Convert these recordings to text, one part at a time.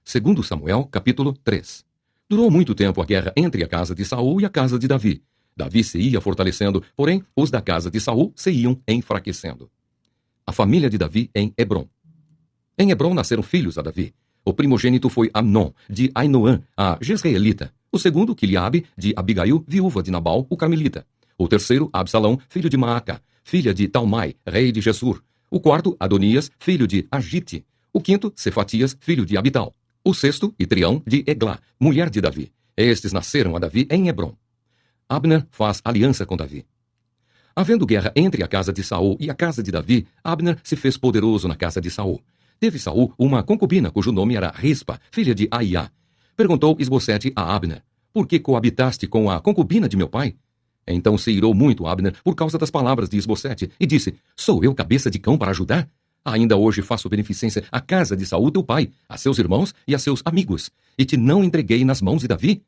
Segundo Samuel, capítulo 3. Durou muito tempo a guerra entre a casa de Saul e a casa de Davi. Davi se ia fortalecendo, porém os da casa de Saul se iam enfraquecendo. A família de Davi em Hebrom. Em Hebrom nasceram filhos a Davi. O primogênito foi Amnon, de Ainoã, a Jezreelita. O segundo, Quiliabe, de Abigail, viúva de Nabal, o Carmelita. O terceiro, Absalão, filho de Maaca, filha de Talmai, rei de Gesur. O quarto, Adonias, filho de Agite. O quinto, Cefatias, filho de Abital. O sexto, Itrião, de Eglá, mulher de Davi. Estes nasceram a Davi em Hebrom. Abner faz aliança com Davi. Havendo guerra entre a casa de Saul e a casa de Davi, Abner se fez poderoso na casa de Saul. Teve Saul uma concubina cujo nome era Rispa, filha de Aiá. Perguntou Isbosete a Abner: por que coabitaste com a concubina de meu pai? Então se irou muito Abner por causa das palavras de Isbosete e disse: sou eu cabeça de cão para ajudar? Ainda hoje faço beneficência à casa de Saul teu pai, a seus irmãos e a seus amigos, e te não entreguei nas mãos de Davi?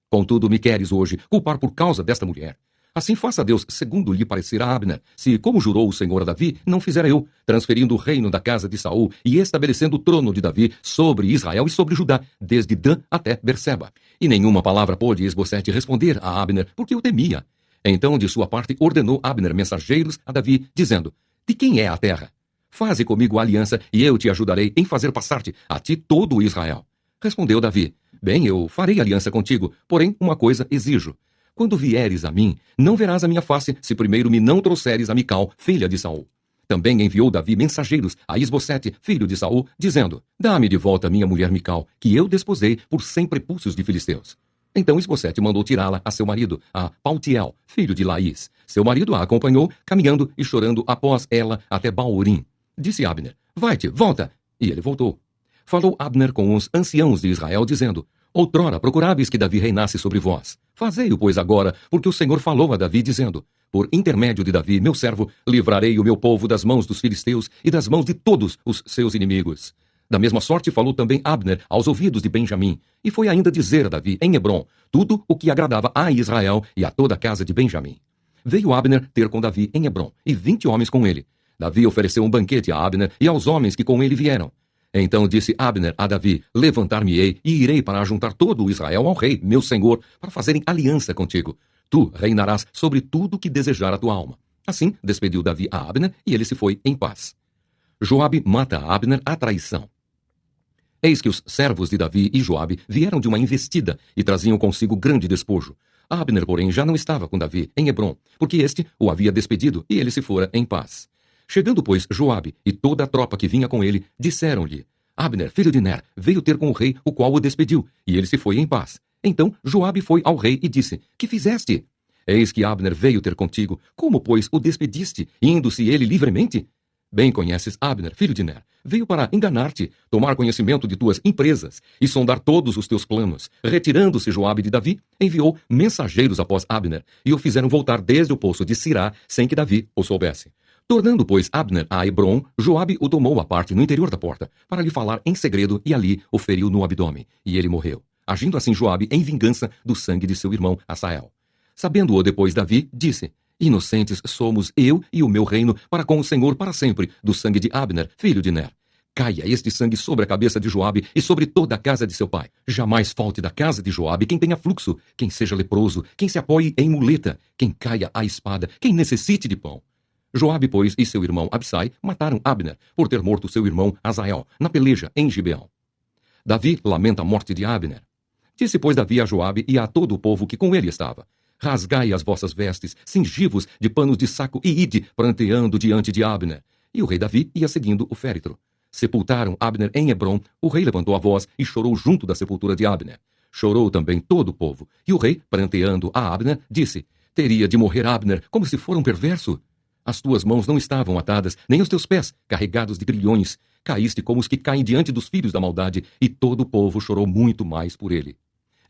Contudo me queres hoje culpar por causa desta mulher. Assim faça Deus segundo lhe parecer a Abner, se, como jurou o Senhor a Davi, não fizera eu, transferindo o reino da casa de Saul e estabelecendo o trono de Davi sobre Israel e sobre Judá, desde Dan até Berseba. E nenhuma palavra pôde Isbosete responder a Abner, porque o temia. Então, de sua parte, ordenou Abner mensageiros a Davi, dizendo: de quem é a terra? Faze comigo aliança, e eu te ajudarei em fazer passar-te a ti todo o Israel. Respondeu Davi: bem, eu farei aliança contigo, porém uma coisa exijo. Quando vieres a mim, não verás a minha face, se primeiro me não trouxeres a Mical, filha de Saul. Também enviou Davi mensageiros a Isbosete, filho de Saul, dizendo: dá-me de volta minha mulher Mical, que eu desposei por 100 prepúcios de filisteus. Então Isbosete mandou tirá-la a seu marido, a Paltiel, filho de Laís. Seu marido a acompanhou, caminhando e chorando após ela até Baurim. Disse Abner: vai-te, volta. E ele voltou. Falou Abner com os anciãos de Israel, dizendo: outrora procuráveis que Davi reinasse sobre vós. Fazei-o, pois, agora, porque o Senhor falou a Davi, dizendo: por intermédio de Davi, meu servo, livrarei o meu povo das mãos dos filisteus e das mãos de todos os seus inimigos. Da mesma sorte falou também Abner aos ouvidos de Benjamim, e foi ainda dizer a Davi, em Hebrom, tudo o que agradava a Israel e a toda a casa de Benjamim. Veio Abner ter com Davi em Hebrom, e 20 homens com ele. Davi ofereceu um banquete a Abner e aos homens que com ele vieram. Então disse Abner a Davi: levantar-me-ei e irei para ajuntar todo o Israel ao rei, meu senhor, para fazerem aliança contigo. Tu reinarás sobre tudo que desejar a tua alma. Assim despediu Davi a Abner e ele se foi em paz. Joabe mata a Abner à traição. Eis que os servos de Davi e Joabe vieram de uma investida e traziam consigo grande despojo. Abner, porém, já não estava com Davi em Hebrom, porque este o havia despedido e ele se fora em paz. Chegando, pois, Joabe e toda a tropa que vinha com ele, disseram-lhe: Abner, filho de Ner, veio ter com o rei, o qual o despediu, e ele se foi em paz. Então Joabe foi ao rei e disse: que fizeste? Eis que Abner veio ter contigo. Como, pois, o despediste, indo-se ele livremente? Bem conheces Abner, filho de Ner. Veio para enganar-te, tomar conhecimento de tuas empresas e sondar todos os teus planos. Retirando-se Joabe de Davi, enviou mensageiros após Abner, e o fizeram voltar desde o poço de Sirá, sem que Davi o soubesse. Tornando, pois, Abner a Hebrom, Joabe o tomou à parte no interior da porta, para lhe falar em segredo, e ali o feriu no abdômen, e ele morreu. Agindo assim Joabe em vingança do sangue de seu irmão Asael. Sabendo-o depois Davi, disse: inocentes somos eu e o meu reino para com o Senhor para sempre, do sangue de Abner, filho de Ner. Caia este sangue sobre a cabeça de Joabe e sobre toda a casa de seu pai. Jamais falte da casa de Joabe quem tenha fluxo, quem seja leproso, quem se apoie em muleta, quem caia à espada, quem necessite de pão. Joabe, pois, e seu irmão Absai mataram Abner, por ter morto seu irmão Asael, na peleja em Gibeão. Davi lamenta a morte de Abner. Disse, pois, Davi a Joabe e a todo o povo que com ele estava: rasgai as vossas vestes, cingi-vos de panos de saco e ide pranteando diante de Abner. E o rei Davi ia seguindo o féretro. Sepultaram Abner em Hebrom, o rei levantou a voz e chorou junto da sepultura de Abner. Chorou também todo o povo. E o rei, pranteando a Abner, disse: teria de morrer Abner como se fora um perverso? As tuas mãos não estavam atadas, nem os teus pés carregados de grilhões. Caíste como os que caem diante dos filhos da maldade, e todo o povo chorou muito mais por ele.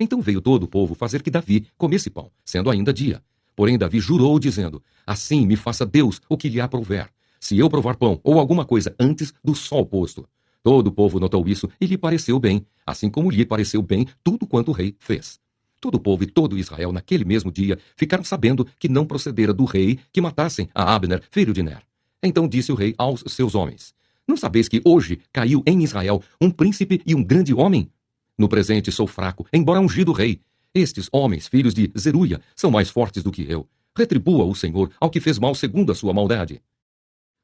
Então veio todo o povo fazer que Davi comesse pão, sendo ainda dia. Porém Davi jurou, dizendo: assim me faça Deus o que lhe aprouver, se eu provar pão ou alguma coisa antes do sol posto. Todo o povo notou isso e lhe pareceu bem, assim como lhe pareceu bem tudo quanto o rei fez. Todo o povo e todo Israel naquele mesmo dia ficaram sabendo que não procedera do rei que matassem a Abner, filho de Ner. Então disse o rei aos seus homens: Não sabeis que hoje caiu em Israel um príncipe e um grande homem? No presente sou fraco, embora ungido rei. Estes homens, filhos de Zeruia, são mais fortes do que eu. Retribua o Senhor ao que fez mal segundo a sua maldade.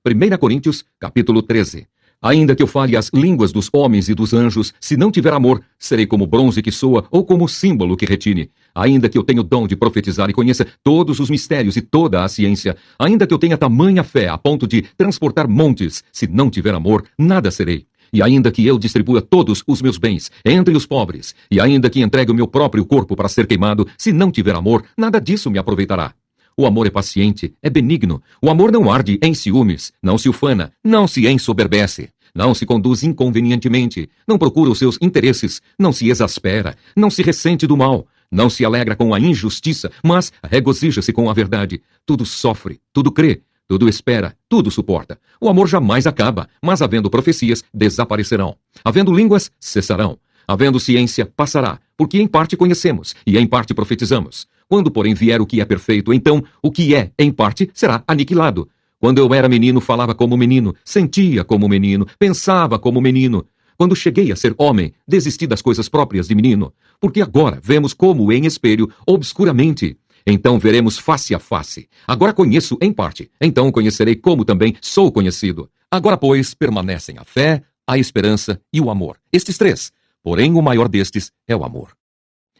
1 Coríntios, capítulo 13. Ainda que eu fale as línguas dos homens e dos anjos, se não tiver amor, serei como bronze que soa ou como símbolo que retine. Ainda que eu tenha o dom de profetizar e conheça todos os mistérios e toda a ciência, ainda que eu tenha tamanha fé a ponto de transportar montes, se não tiver amor, nada serei. E ainda que eu distribua todos os meus bens entre os pobres, e ainda que entregue o meu próprio corpo para ser queimado, se não tiver amor, nada disso me aproveitará. O amor é paciente, é benigno. O amor não arde em ciúmes, não se ufana, não se ensoberbece, não se conduz inconvenientemente, não procura os seus interesses, não se exaspera, não se ressente do mal, não se alegra com a injustiça, mas regozija-se com a verdade. Tudo sofre, tudo crê, tudo espera, tudo suporta. O amor jamais acaba, mas havendo profecias, desaparecerão. Havendo línguas, cessarão. Havendo ciência, passará, porque em parte conhecemos e em parte profetizamos. Quando, porém, vier o que é perfeito, então o que é, em parte, será aniquilado. Quando eu era menino, falava como menino, sentia como menino, pensava como menino. Quando cheguei a ser homem, desisti das coisas próprias de menino, porque agora vemos como em espelho, obscuramente. Então veremos face a face. Agora conheço em parte, então conhecerei como também sou conhecido. Agora, pois, permanecem a fé, a esperança e o amor. Estes três. Porém, o maior destes é o amor.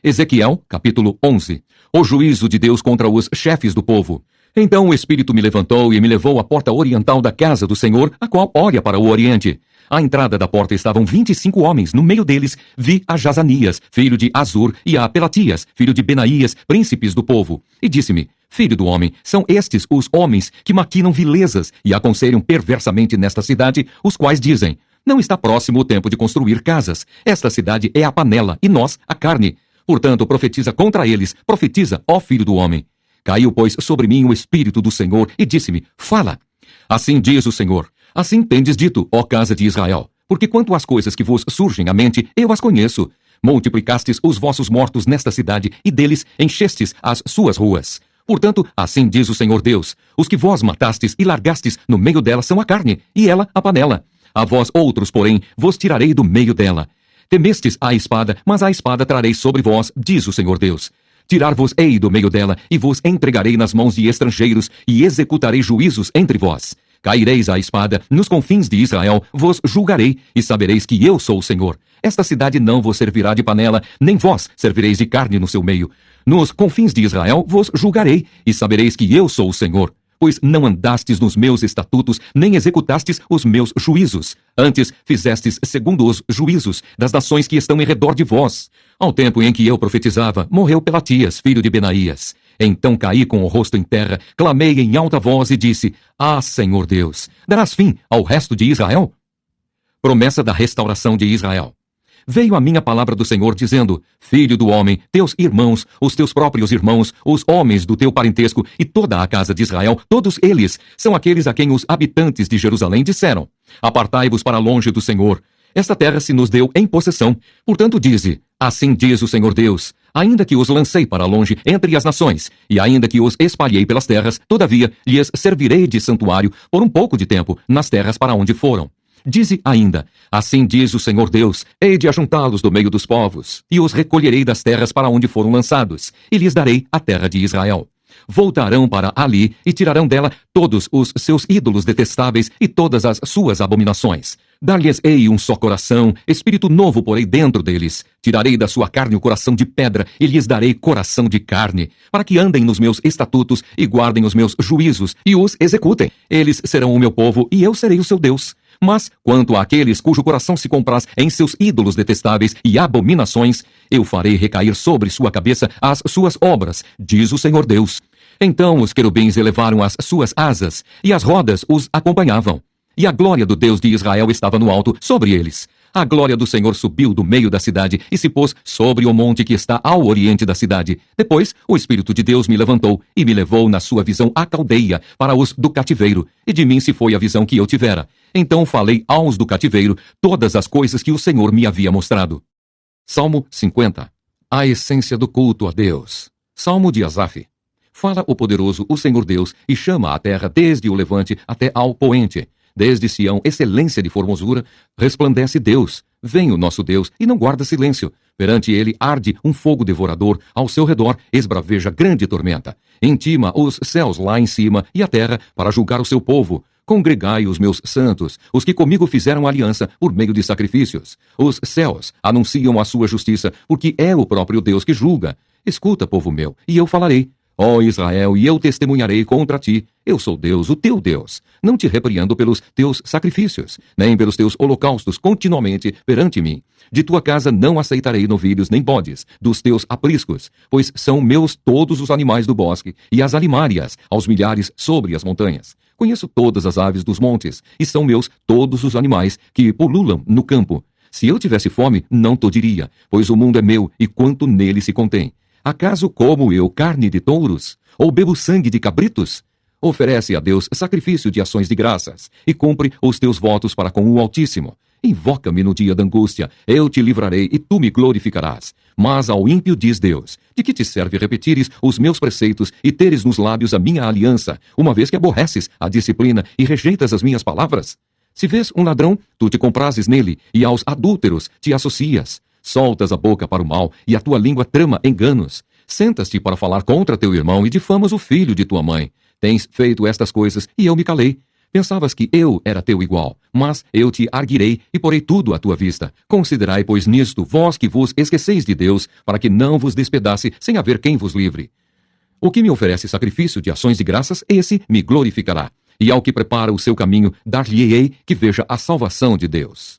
Ezequiel, capítulo 11. O juízo de Deus contra os chefes do povo. Então o Espírito me levantou e me levou à porta oriental da casa do Senhor, a qual olha para o oriente. À entrada da porta estavam 25 homens. No meio deles vi a Jazanias, filho de Azur, e a Pelatias, filho de Benaías, príncipes do povo. E disse-me: Filho do homem, são estes os homens que maquinam vilezas e aconselham perversamente nesta cidade, os quais dizem: Não está próximo o tempo de construir casas. Esta cidade é a panela, e nós a carne. Portanto, profetiza contra eles, profetiza, ó filho do homem. Caiu, pois, sobre mim o Espírito do Senhor e disse-me: Fala. Assim diz o Senhor: Assim tendes dito, ó casa de Israel, porque quanto às coisas que vos surgem à mente, eu as conheço. Multiplicastes os vossos mortos nesta cidade, e deles enchestes as suas ruas. Portanto, assim diz o Senhor Deus: Os que vós matastes e largastes no meio dela são a carne, e ela a panela. A vós outros, porém, vos tirarei do meio dela. Temestes a espada, mas a espada trarei sobre vós, diz o Senhor Deus. Tirar-vos-ei do meio dela, e vos entregarei nas mãos de estrangeiros, e executarei juízos entre vós. Caireis à espada, nos confins de Israel, vos julgarei, e sabereis que eu sou o Senhor. Esta cidade não vos servirá de panela, nem vós servireis de carne no seu meio. Nos confins de Israel vos julgarei, e sabereis que eu sou o Senhor. Pois não andastes nos meus estatutos, nem executastes os meus juízos. Antes fizestes segundo os juízos das nações que estão em redor de vós. Ao tempo em que eu profetizava, morreu Pelatias, filho de Benaías. Então caí com o rosto em terra, clamei em alta voz e disse: Ah, Senhor Deus, darás fim ao resto de Israel? Promessa da restauração de Israel. Veio a minha palavra do Senhor dizendo: Filho do homem, teus irmãos, os teus próprios irmãos, os homens do teu parentesco e toda a casa de Israel, todos eles são aqueles a quem os habitantes de Jerusalém disseram: Apartai-vos para longe do Senhor. Esta terra se nos deu em possessão. Portanto dize: Assim diz o Senhor Deus: Ainda que os lancei para longe entre as nações, e ainda que os espalhei pelas terras, todavia lhes servirei de santuário por um pouco de tempo nas terras para onde foram. Dize ainda: Assim diz o Senhor Deus: Hei de ajuntá-los do meio dos povos, e os recolherei das terras para onde foram lançados, e lhes darei a terra de Israel. Voltarão para ali e tirarão dela todos os seus ídolos detestáveis e todas as suas abominações. Dar-lhes-ei um só coração, espírito novo porei dentro deles. Tirarei da sua carne o coração de pedra e lhes darei coração de carne, para que andem nos meus estatutos e guardem os meus juízos e os executem. Eles serão o meu povo e eu serei o seu Deus. Mas, quanto àqueles cujo coração se compraz em seus ídolos detestáveis e abominações, eu farei recair sobre sua cabeça as suas obras, diz o Senhor Deus. Então os querubins elevaram as suas asas, e as rodas os acompanhavam. E a glória do Deus de Israel estava no alto sobre eles. A glória do Senhor subiu do meio da cidade e se pôs sobre o monte que está ao oriente da cidade. Depois, o Espírito de Deus me levantou e me levou na sua visão à caldeia, para os do cativeiro, e de mim se foi a visão que eu tivera. Então falei aos do cativeiro todas as coisas que o Senhor me havia mostrado. Salmo 50. A essência do culto a Deus. Salmo de Asaf. Fala o poderoso, o Senhor Deus, e chama a terra desde o levante até ao poente. Desde Sião, excelência de formosura, resplandece Deus. Vem o nosso Deus e não guarda silêncio. Perante ele arde um fogo devorador, ao seu redor esbraveja grande tormenta. Intima os céus lá em cima e a terra para julgar o seu povo. Congregai os meus santos, os que comigo fizeram aliança por meio de sacrifícios. Os céus anunciam a sua justiça, porque é o próprio Deus que julga. Escuta, povo meu, e eu falarei. Ó Israel, e eu testemunharei contra ti. Eu sou Deus, o teu Deus. Não te repreendo pelos teus sacrifícios, nem pelos teus holocaustos continuamente perante mim. De tua casa não aceitarei novilhos nem bodes, dos teus apriscos, pois são meus todos os animais do bosque, e as alimárias, aos milhares sobre as montanhas. Conheço todas as aves dos montes, e são meus todos os animais que pululam no campo. Se eu tivesse fome, não te diria, pois o mundo é meu e quanto nele se contém. Acaso como eu carne de touros? Ou bebo sangue de cabritos? Oferece a Deus sacrifício de ações de graças, e cumpre os teus votos para com o Altíssimo. Invoca-me no dia da angústia, eu te livrarei e tu me glorificarás. Mas ao ímpio diz Deus, de que te serve repetires os meus preceitos e teres nos lábios a minha aliança, uma vez que aborreces a disciplina e rejeitas as minhas palavras? Se vês um ladrão, tu te comprases nele, e aos adúlteros te associas. Soltas a boca para o mal, e a tua língua trama enganos. Sentas-te para falar contra teu irmão e difamas o filho de tua mãe. Tens feito estas coisas, e eu me calei. Pensavas que eu era teu igual, mas eu te arguirei e porei tudo à tua vista. Considerai, pois, nisto, vós que vos esqueceis de Deus, para que não vos despedace sem haver quem vos livre. O que me oferece sacrifício de ações de graças, esse me glorificará. E ao que prepara o seu caminho, dar-lhe-ei que veja a salvação de Deus.